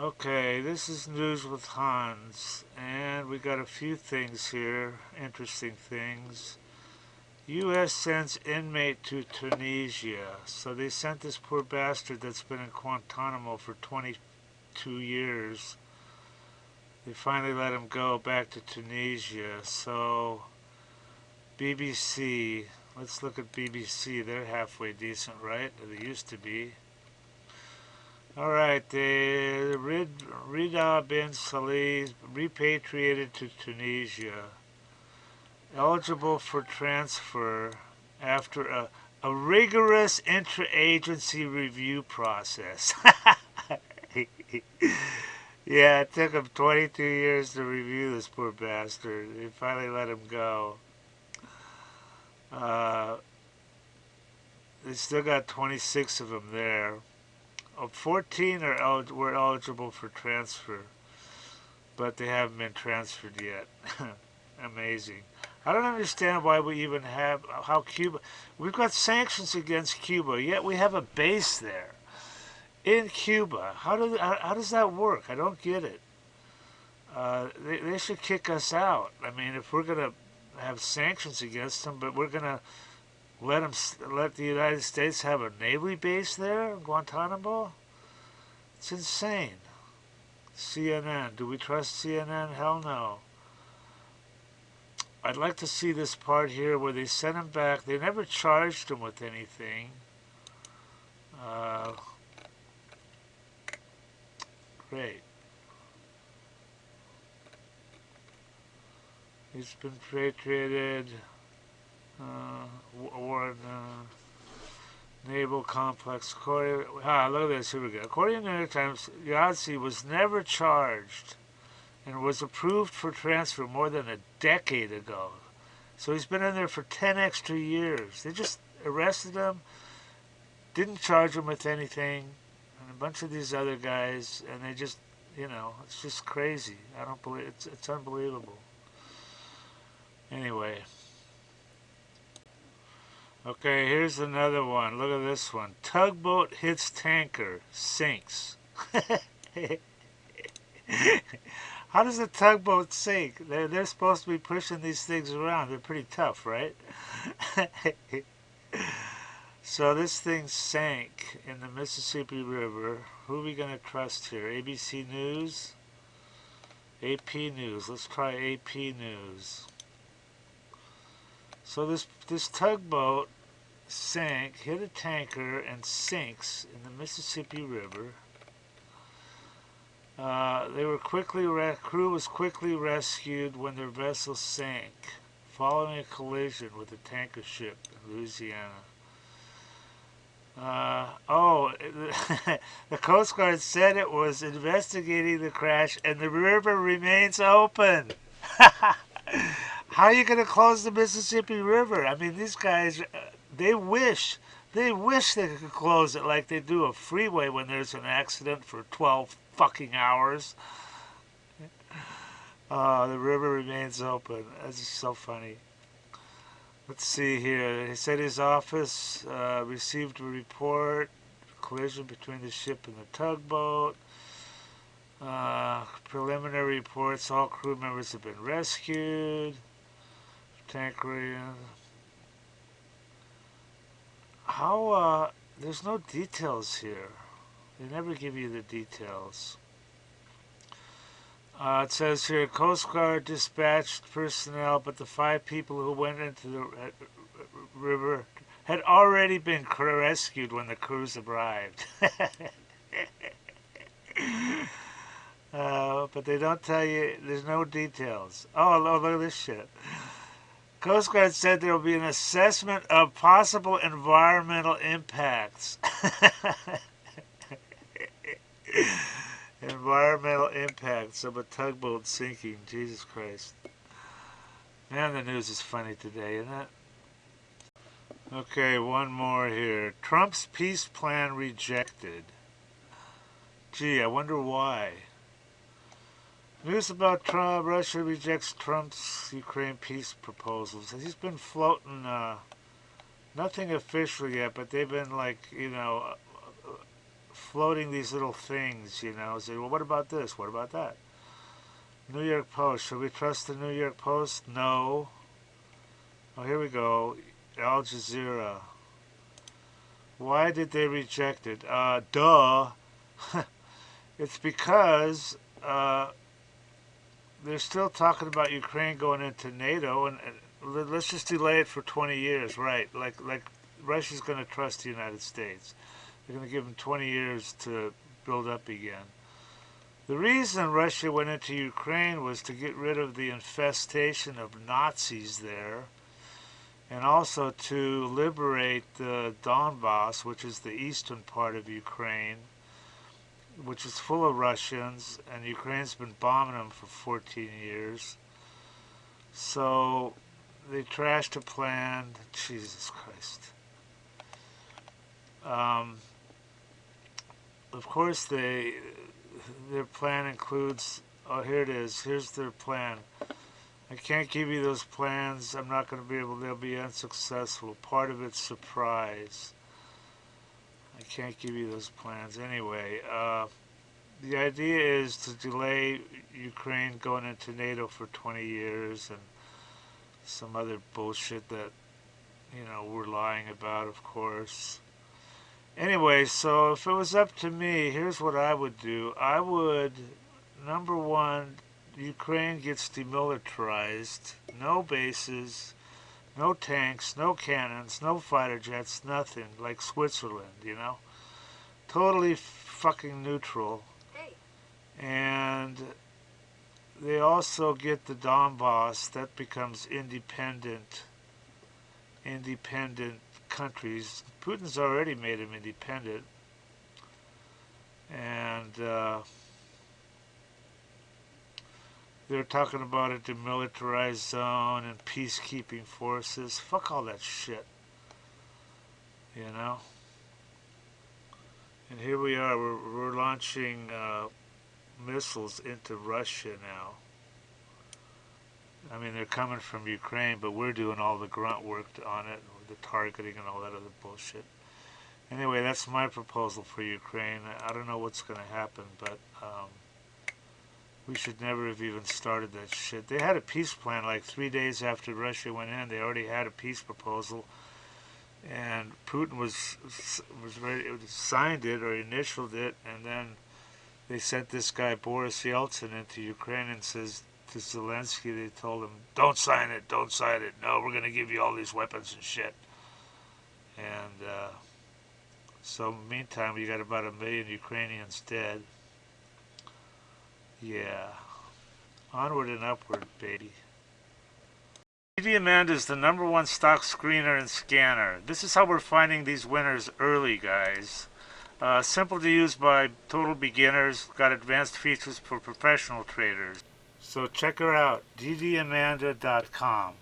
Okay, this is News with Hans, and we got a few things here, interesting things. U.S. sends inmate to Tunisia. So they sent this poor bastard that's been in Guantanamo for 22 years. They finally let him go back to Tunisia. So, BBC, let's look at BBC. They're halfway decent, right? They used to be. All right, Rida bin Salih repatriated to Tunisia, eligible for transfer after a rigorous interagency review process. Yeah, it took him 22 years to review this poor bastard. They finally let him go. Uh, they still got 26 of them there. 14 were eligible for transfer, but they haven't been transferred yet. Amazing. I don't understand why we even have how Cuba. We've got sanctions against Cuba, yet we have a base there in Cuba. How does that work? I don't get it. They should kick us out. I mean, if we're gonna have sanctions against them, but we're gonna let the United States have a navy base there in Guantanamo. It's insane. CNN. Do we trust CNN? Hell no. I'd like to see this part here where they sent him back. They never charged him with anything. Uh, Great. He's been repatriated. Award Naval Complex. Look at this. Here we go. According to the New York Times, Yazzie was never charged and was approved for transfer more than a decade ago. So he's been in there for 10 extra years. They just arrested him, didn't charge him with anything, and a bunch of these other guys, and they just, it's just crazy. I don't believe it's unbelievable. Anyway, okay, here's another one. Look at this one. Tugboat hits tanker, sinks. How does a tugboat sink? They're supposed to be pushing these things around. They're pretty tough, right? So this thing sank in the Mississippi River. Who are we going to trust here? ABC News? AP News. Let's try AP News. So this tugboat sank, hit a tanker, and sinks in the Mississippi River. Crew was quickly rescued when their vessel sank, following a collision with a tanker ship in Louisiana. The Coast Guard said it was investigating the crash, and the river remains open. How are you going to close the Mississippi River? I mean, these guys, they wish they could close it like they do a freeway when there's an accident for 12 fucking hours. The river remains open. That's just so funny. Let's see here. He said his office received a report, collision between the ship and the tugboat. Preliminary reports, all crew members have been rescued. Tanker. There's no details here. They never give you the details. It says here, Coast Guard dispatched personnel, but the 5 people who went into the river had already been rescued when the crews arrived. But they don't tell you, there's no details. Oh, look at this shit. Coast Guard said there will be an assessment of possible environmental impacts. Environmental impacts of a tugboat sinking. Jesus Christ. Man, the news is funny today, isn't it? Okay, one more here. Trump's peace plan rejected. Gee, I wonder why. News about Trump. Russia rejects Trump's Ukraine peace proposals. He's been floating, nothing official yet, but they've been floating these little things, say, well, what about this? What about that? New York Post. Should we trust the New York Post? No. Oh, here we go. Al Jazeera. Why did they reject it? Duh. It's because they're still talking about Ukraine going into NATO, and let's just delay it for 20 years, right? Like Russia's going to trust the United States. They're going to give them 20 years to build up again. The reason Russia went into Ukraine was to get rid of the infestation of Nazis there, and also to liberate the Donbass, which is the eastern part of Ukraine, which is full of Russians, and Ukraine's been bombing them for 14 years. So they trashed a plan. Jesus Christ. Of course, their plan includes. Oh, here it is. Here's their plan. I can't give you those plans. I'm not going to be able. They'll be unsuccessful. Part of it's surprise. I can't give you those plans anyway. The idea is to delay Ukraine going into NATO for 20 years and some other bullshit that, we're lying about, of course. Anyway, so if it was up to me, here's what I would do. I would, number one, Ukraine gets demilitarized. No bases, no tanks, no cannons, no fighter jets, nothing. Like Switzerland. Totally fucking neutral. And they also get the Donbass. That becomes independent countries. Putin's already made them independent. And they're talking about a demilitarized zone and peacekeeping forces. Fuck all that shit. And here we are. We're launching missiles into Russia now. I mean, they're coming from Ukraine, but we're doing all the grunt work on it, the targeting and all that other bullshit. Anyway, that's my proposal for Ukraine. I don't know what's going to happen, but we should never have even started that shit. They had a peace plan like 3 days after Russia went in. They already had a peace proposal, and Putin was ready, signed it or initialed it, and then they sent this guy Boris Yeltsin into Ukraine and says to Zelensky, they told him, don't sign it, don't sign it. No, we're going to give you all these weapons and shit. And so meantime, we got about 1 million Ukrainians dead. Yeah. Onward and upward, baby. DDAmanda is the #1 stock screener and scanner. This is how we're finding these winners early, guys. Simple to use by total beginners. Got advanced features for professional traders. So check her out, DDAmanda.com.